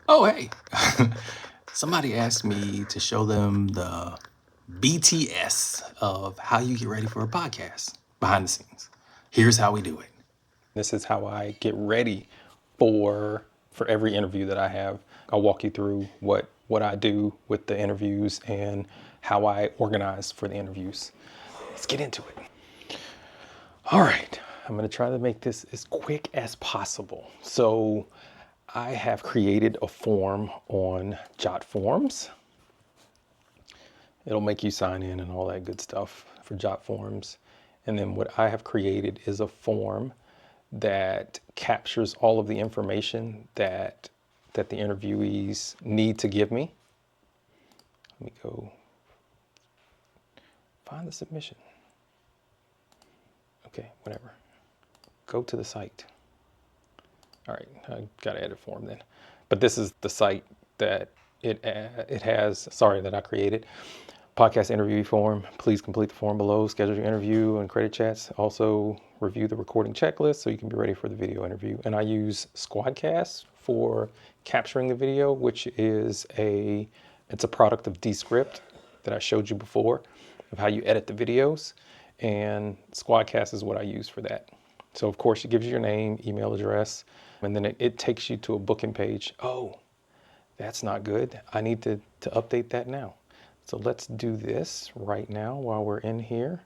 Oh, hey. Somebody asked me to show them the BTS of how you get ready for a podcast behind the scenes. Here's how we do it. This is how I get ready for every interview that I have. I'll walk you through what I do with the interviews and how I organize for the interviews. Let's get into it. All right, I'm going to try to make this as quick as possible. So I have created a form on JotForms. It'll make you sign in and all that good stuff for JotForms. And then what I have created is a form that captures all of the information that the interviewees need to give me. Let me go find the submission. Okay, whatever. Go to the site. All right, I got to edit form then. But this is the site that it has, sorry, that I created. Podcast interview form. Please complete the form below. Schedule your interview and credit chats. Also review the recording checklist so you can be ready for the video interview. And I use Squadcast for capturing the video, which is it's a product of Descript that I showed you before of how you edit the videos. And Squadcast is what I use for that. So of course it gives you your name, email address, and then it takes you to a booking page. Oh, that's not good. I need to update that now. So let's do this right now while we're in here.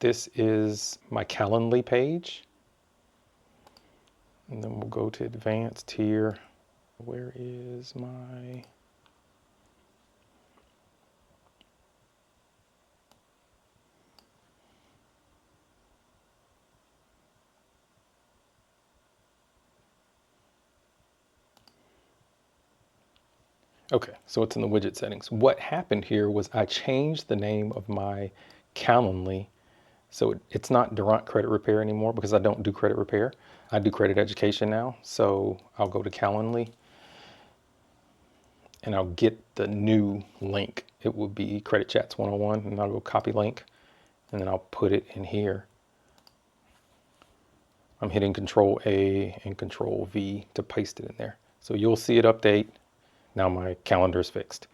This is my Calendly page. And then we'll go to advanced here. Where is my... Okay, so it's in the widget settings. What happened here was I changed the name of my Calendly. So it's not Durant Credit Repair anymore because I don't do credit repair. I do credit education now. So I'll go to Calendly and I'll get the new link. It will be Credit Chats 101 and I'll go copy link and then I'll put it in here. I'm hitting Control A and Control V to paste it in there. So you'll see it update. Now my calendar is fixed.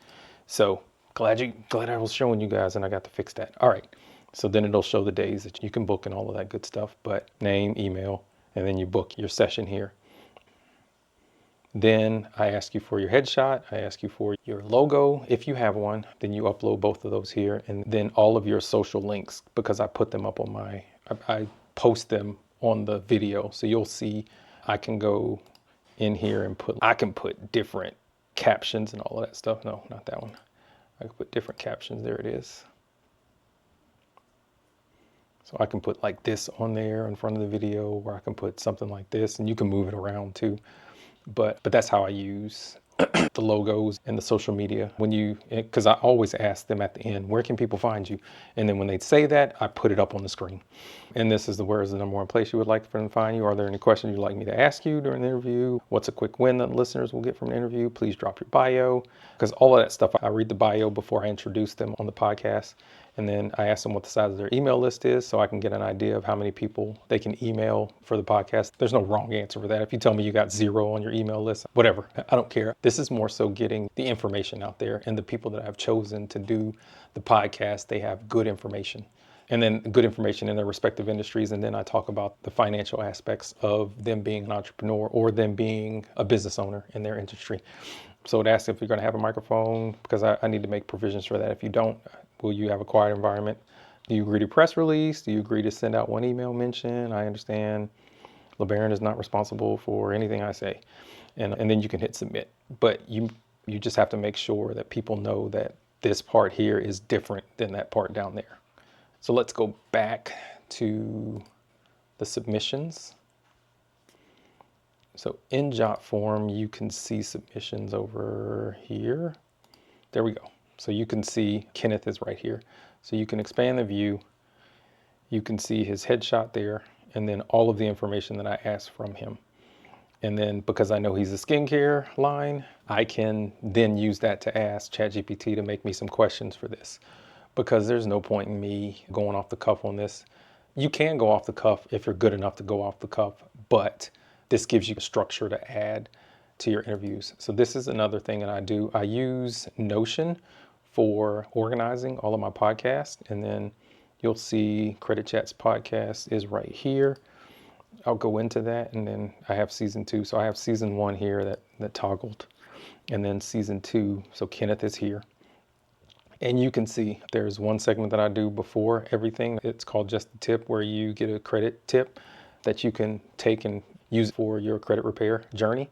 So glad I was showing you guys and I got to fix that. All right. So then it'll show the days that you can book and all of that good stuff, but name, email, and then you book your session here. Then I ask you for your headshot. I ask you for your logo. If you have one, then you upload both of those here. And then all of your social links, because I put them up on I post them on the video. So you'll see I can go in here and I can put different captions and all of that stuff. No, not that one. I can put different captions. There it is. So I can put like this on there in front of the video, or I can put something like this, and you can move it around too. But that's how I use the logos and the social media. Because I always ask them at the end, where can people find you? And then when they say that, I put it up on the screen. And this is where is the number one place you would like for them to find you? Are there any questions you'd like me to ask you during the interview? What's a quick win that listeners will get from an interview? Please drop your bio. Because all of that stuff, I read the bio before I introduce them on the podcast. And then I ask them what the size of their email list is so I can get an idea of how many people they can email for the podcast. There's no wrong answer for that. If you tell me you got 0 on your email list, whatever, I don't care. This is more so getting the information out there, and the people that I've chosen to do the podcast, they have good information. And then good information in their respective industries. And then I talk about the financial aspects of them being an entrepreneur or them being a business owner in their industry. So it asks if you're going to have a microphone, because I need to make provisions for that. If you don't, will you have a quiet environment? Do you agree to press release? Do you agree to send out one email mention? I understand LeBaron is not responsible for anything I say. And then you can hit submit. But you just have to make sure that people know that this part here is different than that part down there. So let's go back to the submissions. So in JotForm, you can see submissions over here. There we go. So you can see Kenneth is right here. So you can expand the view. You can see his headshot there, and then all of the information that I asked from him. And then because I know he's a skincare line, I can then use that to ask ChatGPT to make me some questions for this. Because there's no point in me going off the cuff on this. You can go off the cuff if you're good enough to go off the cuff, but this gives you a structure to add to your interviews. So this is another thing that I do. I use Notion for organizing all of my podcasts, and then you'll see Credit Chats podcast is right here. I'll go into that, and then I have season 2. So I have season 1 here that toggled, and then season 2. So Kenneth is here. And you can see there's one segment that I do before everything. It's called Just the Tip, where you get a credit tip that you can take and use for your credit repair journey.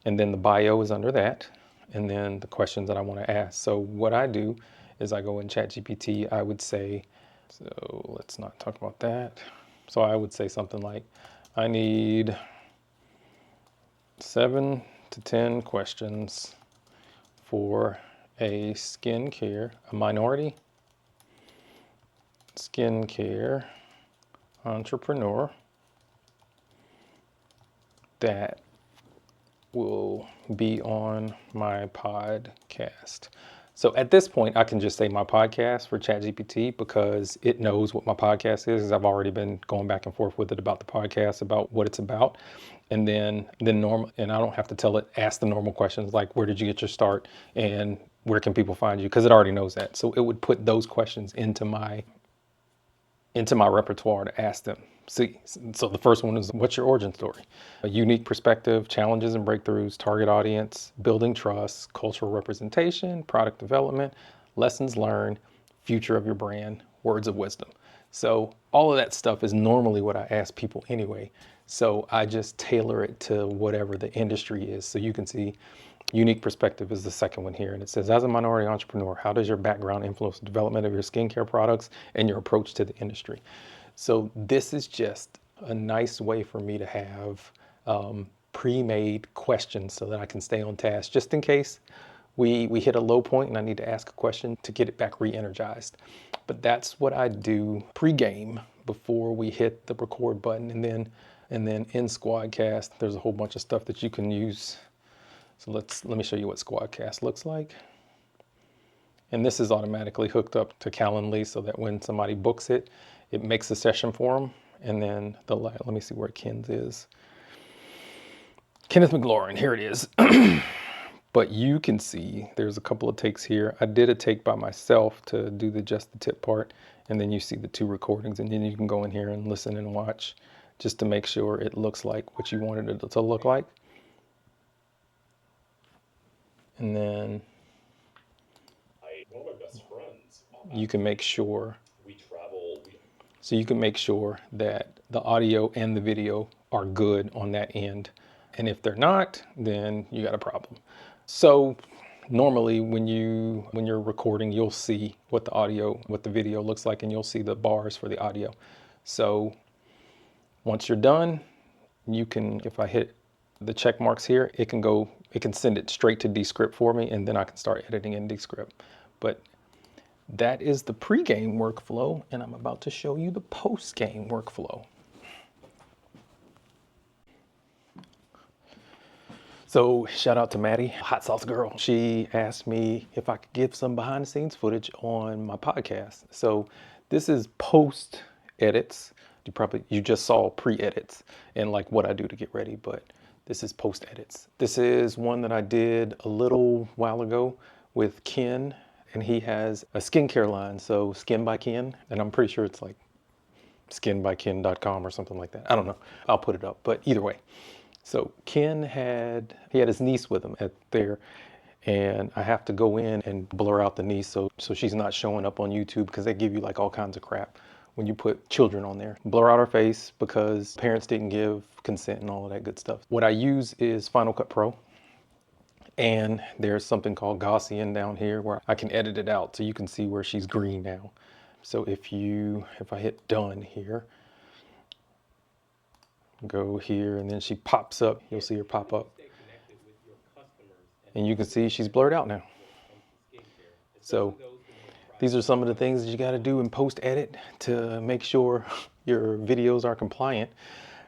And then the bio is under that. And then the questions that I want to ask. So what I do is I go in ChatGPT. I would say, so let's not talk about that. So I would say something like, I need 7 to 10 questions for a minority skincare entrepreneur that will be on my podcast. So at this point, I can just say my podcast for ChatGPT because it knows what my podcast is. I've already been going back and forth with it about the podcast, about what it's about. And then and I don't have to tell it, ask the normal questions like, where did you get your start? And where can people find you? Because it already knows that. So it would put those questions into my repertoire to ask them. See, so the first one is, what's your origin story? A unique perspective, challenges and breakthroughs, target audience, building trust, cultural representation, product development, lessons learned, future of your brand, words of wisdom. So all of that stuff is normally what I ask people anyway. So I just tailor it to whatever the industry is. So you can see unique perspective is the second one here. And it says, as a minority entrepreneur, how does your background influence the development of your skincare products and your approach to the industry? So this is just a nice way for me to have pre-made questions so that I can stay on task just in case we hit a low point and I need to ask a question to get it back re-energized. But that's what I do pre-game before we hit the record button. And then in Squadcast, there's a whole bunch of stuff that you can use. So let me show you what Squadcast looks like. And this is automatically hooked up to Calendly so that when somebody books it, it makes a session for them. And then let me see where Ken's is. Kenneth McLaurin, here it is. But you can see there's a couple of takes here. I did a take by myself to do the just the tip part. And then you see the 2 recordings. And then you can go in here and listen and watch just to make sure it looks like what you wanted it to look like. And then one of my best friends, you can make sure so you can make sure that the audio and the video are good on that end. And if they're not, then you got a problem. So normally when you're recording, you'll see what the video looks like, and you'll see the bars for the audio. So once you're done, you can, if I hit the check marks here, it can send it straight to Descript for me, and then I can start editing in Descript. But that is the pre-game workflow, and I'm about to show you the post-game workflow. So shout out to Maddie, hot sauce girl. She asked me if I could give some behind the scenes footage on my podcast. So this is post edits. You just saw pre-edits and like what I do to get ready, but this is post edits. This is one that I did a little while ago with Ken, and he has a skincare line. So Skin by Ken, and I'm pretty sure it's like skinbyken.com or something like that. I don't know. I'll put it up, but either way. So Ken had his niece with him there, and I have to go in and blur out the niece so she's not showing up on YouTube, because they give you like all kinds of crap when you put children on there. Blur out her face because parents didn't give consent and all of that good stuff. What I use is Final Cut Pro, and there's something called Gaussian down here where I can edit it out so you can see where she's green now. So if I hit done here, go here, and then she pops up. You'll see her pop up. And you can see she's blurred out now. So these are some of the things that you got to do in post-edit to make sure your videos are compliant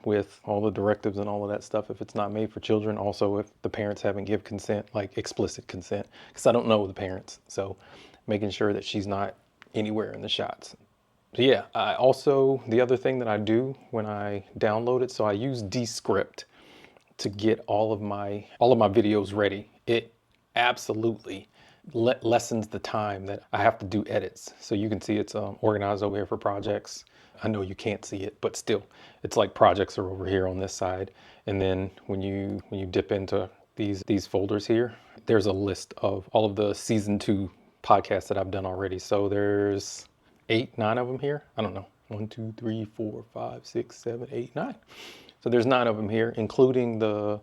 with all the directives and all of that stuff if it's not made for children. Also, if the parents haven't give consent, like explicit consent, because I don't know the parents. So making sure that she's not anywhere in the shots. Yeah, I also, the other thing that I do when I download it, so I use Descript to get all of my videos ready. It absolutely lessens the time that I have to do edits. So you can see it's organized over here for projects. I know you can't see it, but still, it's like projects are over here on this side. And then when you dip into these folders here, there's a list of all of the season 2 podcasts that I've done already. So there's 8, 9 of them here. I don't know. 1, 2, 3, 4, 5, 6, 7, 8, 9. So there's 9 of them here, including the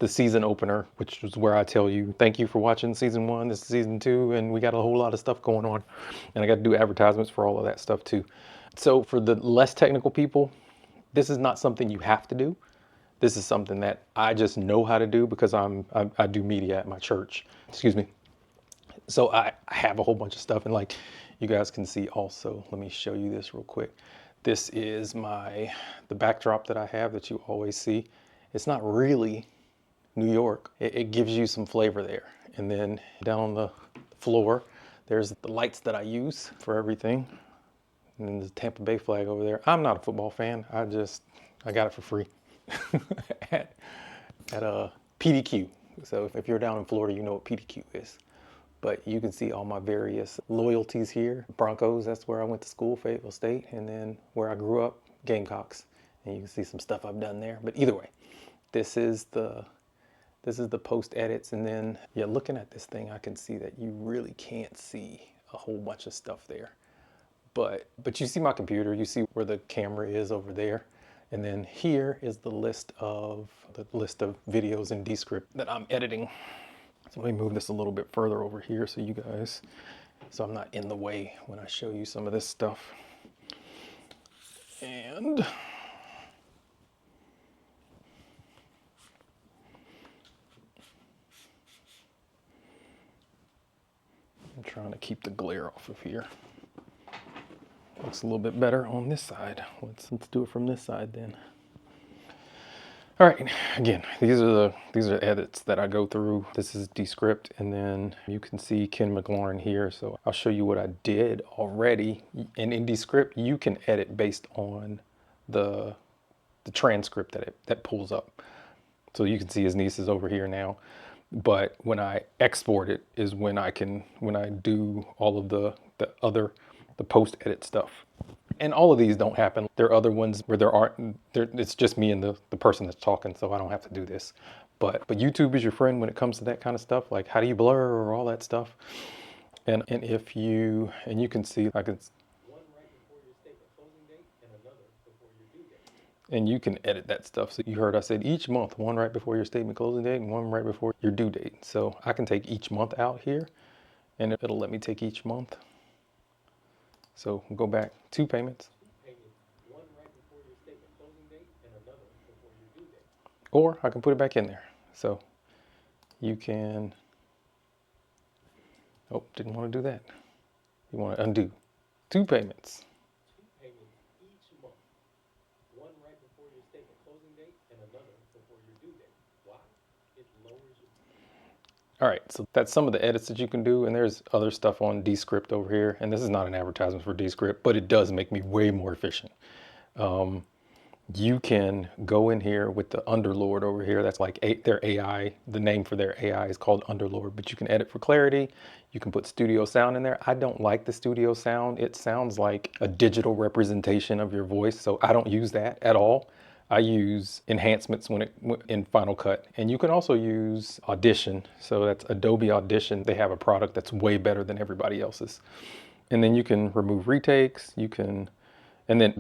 season opener, which is where I tell you, thank you for watching season 1, this is season 2, and we got a whole lot of stuff going on. And I got to do advertisements for all of that stuff too. So for the less technical people, this is not something you have to do. This is something that I just know how to do because I do media at my church. Excuse me. So I have a whole bunch of stuff, and like you guys can see also, let me show you this real quick. This is the backdrop that I have that you always see. It's not really New York. It gives you some flavor there. And then down on the floor, there's the lights that I use for everything. And then the Tampa Bay flag over there. I'm not a football fan. I got it for free at PDQ. So if you're down in Florida, you know what PDQ is. But you can see all my various loyalties here. Broncos, that's where I went to school, Fayetteville State. And then where I grew up, Gamecocks. And you can see some stuff I've done there. But either way, this is the post edits. And then, yeah, looking at this thing, I can see that you really can't see a whole bunch of stuff there. But you see my computer, you see where the camera is over there. And then here is the list of videos in Descript that I'm editing. So let me move this a little bit further over here so I'm not in the way when I show you some of this stuff. And I'm trying to keep the glare off of here. Looks a little bit better on this side. Let's do it from this side then. All right, again, these are edits that I go through. This is Descript, and then you can see Ken McLaurin here. So I'll show you what I did already. And in Descript, you can edit based on the transcript that pulls up. So you can see his niece is over here now. But when I export it is when I do all of the post edit stuff. And all of these don't happen. There are other ones where it's just me and the person that's talking, so I don't have to do this. But YouTube is your friend when it comes to that kind of stuff, like how do you blur or all that stuff. And you can see I can. One right before your statement closing date and another before your due date. And you can edit that stuff. So you heard I said each month, one right before your statement closing date and one right before your due date. So I can take each month out here, and it'll let me take each month. So we'll go back, 2 payments. One right before your statement closing date and another before your due date. Or I can put it back in there. So you can, oh, didn't want to do that. You want to undo 2 payments. 2 payments each month. One right before your statement closing date and another before your due date. Why? It lowers your. All right, so that's some of the edits that you can do, and there's other stuff on Descript over here, and this is not an advertisement for Descript, but it does make me way more efficient. You can go in here with the Underlord over here. That's like their AI. The name for their AI is called Underlord, but you can edit for clarity. You can put studio sound in there. I don't like the studio sound. It sounds like a digital representation of your voice, so I don't use that at all. I use enhancements in Final Cut. And you can also use Audition. So that's Adobe Audition. They have a product that's way better than everybody else's. And then you can remove retakes. And then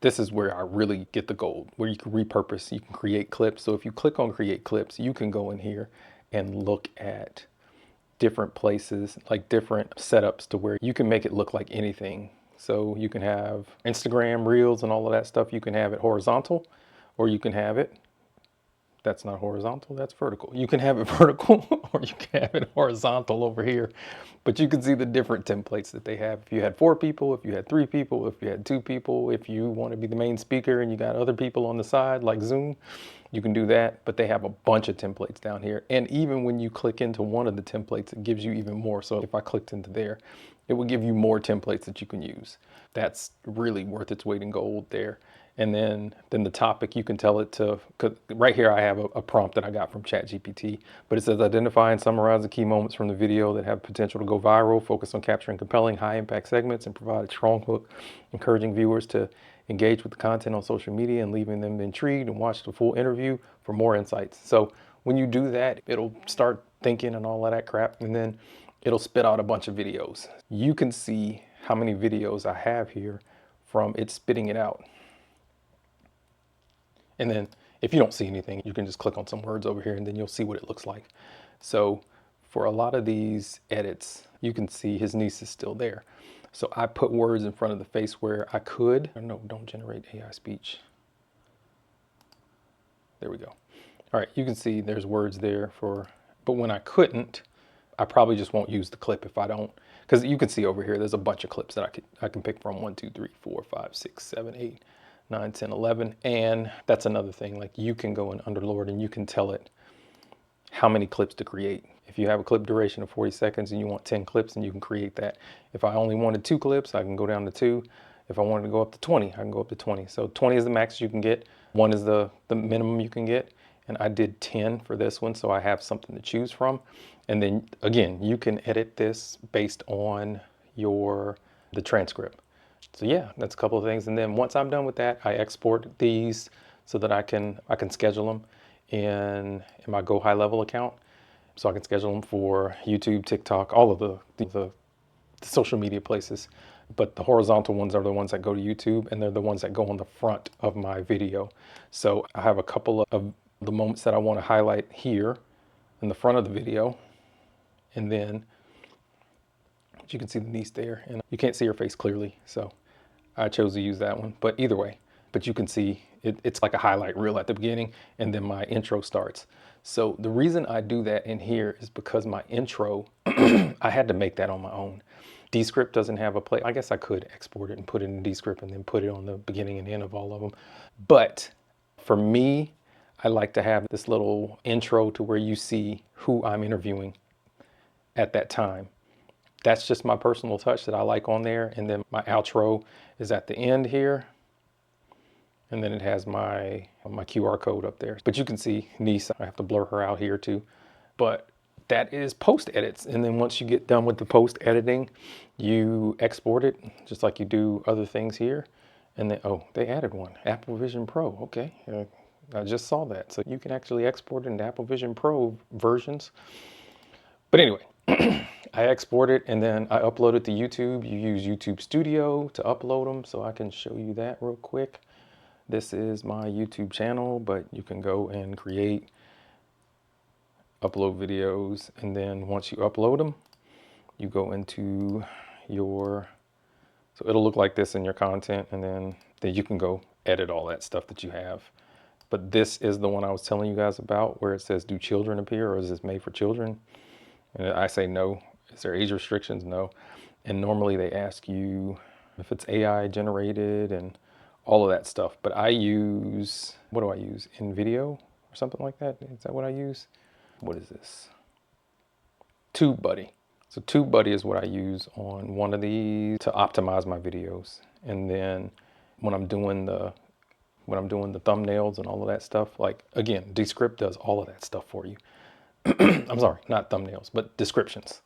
this is where I really get the gold, where you can repurpose, you can create clips. So if you click on create clips, you can go in here and look at different places, like different setups to where you can make it look like anything. So you can have Instagram Reels and all of that stuff. You can have it horizontal, or you can have it, that's not horizontal, that's vertical. You can have it vertical or you can have it horizontal over here. But you can see the different templates that they have. If you had 4 people, if you had 3 people, if you had 2 people, if you want to be the main speaker and you got other people on the side like Zoom, you can do that. But they have a bunch of templates down here. And even when you click into one of the templates, it gives you even more. So if I clicked into there, It will give you more templates that you can use. That's really worth its weight in gold there. And then the topic, you can tell it to, 'cause right here I have a prompt that I got from ChatGPT, but it says identify and summarize the key moments from the video that have potential to go viral, focus on capturing compelling high impact segments and provide a strong hook, encouraging viewers to engage with the content on social media and leaving them intrigued and watch the full interview for more insights. So when you do that, it'll start thinking and all of that crap, and then it'll spit out a bunch of videos. You can see how many videos I have here from it spitting it out. And then if you don't see anything, you can just click on some words over here and then you'll see what it looks like. So for a lot of these edits, you can see his niece is still there. So I put words in front of the face where I could. No, don't generate AI speech. There we go. All right, you can see there's words there for, but when I couldn't, I probably just won't use the clip if I don't, because you can see over here, there's a bunch of clips that I can pick from 1, 2, 3, 4, 5, 6, 7, 8, 9, 10, 11. And that's another thing, like you can go in Underlord and you can tell it how many clips to create. If you have a clip duration of 40 seconds and you want 10 clips, then you can create that. If I only wanted 2 clips, I can go down to 2. If I wanted to go up to 20, I can go up to 20. So 20 is the max you can get. 1 is the minimum you can get. And I did 10 for this one, so I have something to choose from. And then again, you can edit this based on the transcript. So yeah, that's a couple of things. And then once I'm done with that, I export these so that I can schedule them in my Go High Level account. So I can schedule them for YouTube, TikTok, all of the social media places. But the horizontal ones are the ones that go to YouTube, and they're the ones that go on the front of my video. So I have a couple of the moments that I want to highlight here in the front of the video. And then you can see the niece there, and you can't see her face clearly, so I chose to use that one. But either way, but you can see it's like a highlight reel at the beginning, and then my intro starts. So the reason I do that in here is because my intro, I had to make that on my own. Descript doesn't have a play. I guess I could export it and put it in Descript and then put it on the beginning and end of all of them. But for me, I like to have this little intro to where you see who I'm interviewing at that time. That's just my personal touch that I like on there. And then my outro is at the end here. And then it has my QR code up there. But you can see niece, I have to blur her out here too. But that is post edits. And then once you get done with the post editing, you export it just like you do other things here. And then, oh, they added one, Apple Vision Pro. Okay, I just saw that. So you can actually export it into Apple Vision Pro versions. But anyway, I export it and then I upload it to YouTube. You use YouTube Studio to upload them. So I can show you that real quick. This is my YouTube channel, but you can go and create, upload videos. And then once you upload them, you go into so it'll look like this in your content. And then you can go edit all that stuff that you have. But this is the one I was telling you guys about where it says, do children appear, or is this made for children? And I say no. Is there age restrictions? No. And normally they ask you if it's AI generated and all of that stuff. But I use, what do I use? InVideo or something like that? Is that what I use? What is this? TubeBuddy. So TubeBuddy is what I use on one of these to optimize my videos. And then when I'm doing the thumbnails and all of that stuff, like again, Descript does all of that stuff for you. I'm sorry, not thumbnails, but descriptions.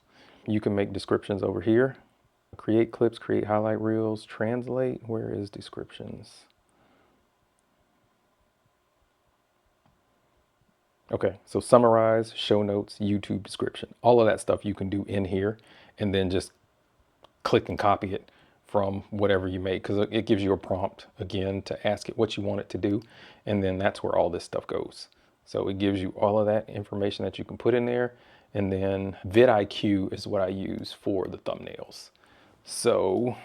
You can make descriptions over here. Create clips, create highlight reels, translate. Where is descriptions? Okay, so summarize, show notes, YouTube description. All of that stuff you can do in here and then just click and copy it from whatever you make, because it gives you a prompt again to ask it what you want it to do. And then that's where all this stuff goes. So it gives you all of that information that you can put in there. And then vidIQ is what I use for the thumbnails. So,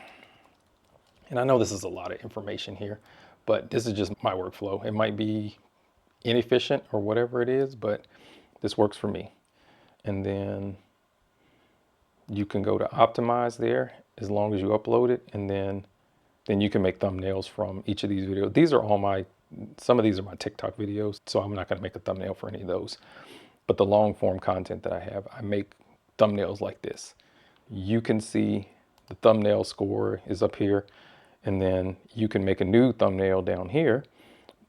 and I know this is a lot of information here, but this is just my workflow. It might be inefficient or whatever it is, but this works for me. And then you can go to optimize there as long as you upload it, and then you can make thumbnails from each of these videos. These are all some of these are my TikTok videos, so I'm not going to make a thumbnail for any of those. But the long form content that I have, I make thumbnails like this. You can see The thumbnail score is up here, and then you can make a new thumbnail down here.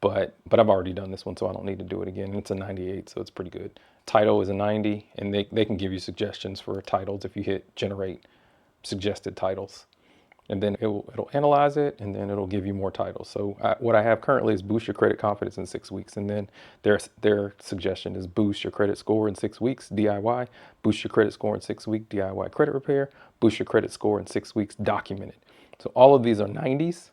But I've already done this one, so I don't need to do it again. It's a 98, so it's pretty good. Title is a 90, and they can give you suggestions for titles if you hit generate suggested titles. And then it'll analyze it, and then it'll give you more titles. So what I have currently is boost your credit confidence in 6 weeks. And then their suggestion is boost your credit score in 6 weeks, DIY, boost your credit score in 6 weeks, DIY credit repair, boost your credit score in 6 weeks, documented. So all of these are 90s.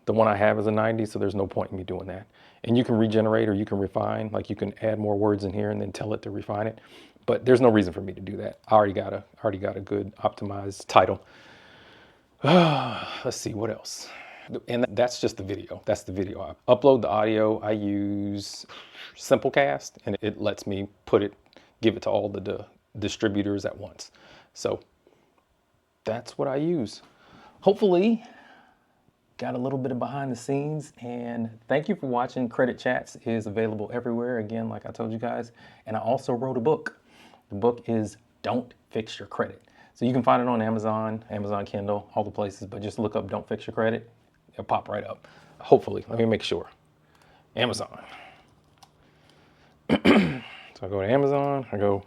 The one I have is a 90, so there's no point in me doing that. And you can regenerate or you can refine, like you can add more words in here and then tell it to refine it. But there's no reason for me to do that. I already got a good optimized title. Let's see what else. And that's just the video. That's the video. I upload the audio. I use Simplecast, and it lets me give it to all the distributors at once. So that's what I use. Hopefully, got a little bit of behind the scenes, and thank you for watching. Credit Chats is available everywhere, again, like I told you guys. And I also wrote a book. The book is Don't Fix Your Credit. So you can find it on Amazon, Amazon Kindle, all the places, but just look up Don't Fix Your Credit. It'll pop right up. Hopefully, let me make sure. Amazon. So I go to Amazon, I go,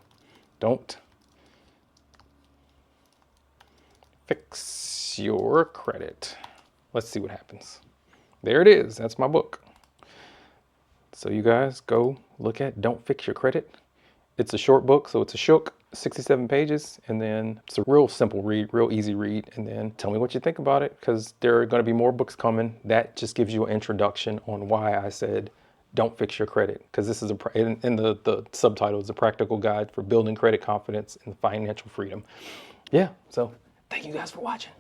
Don't Fix Your Credit. Let's see what happens. There it is, that's my book. So you guys go look at Don't Fix Your Credit. It's a short book, so it's a shook, 67 pages, and then it's a real simple read, real easy read, and then tell me what you think about it, because there are going to be more books coming. That just gives you an introduction on why I said don't fix your credit, because this is in the subtitle is a practical guide for building credit confidence and financial freedom. Yeah, so thank you guys for watching.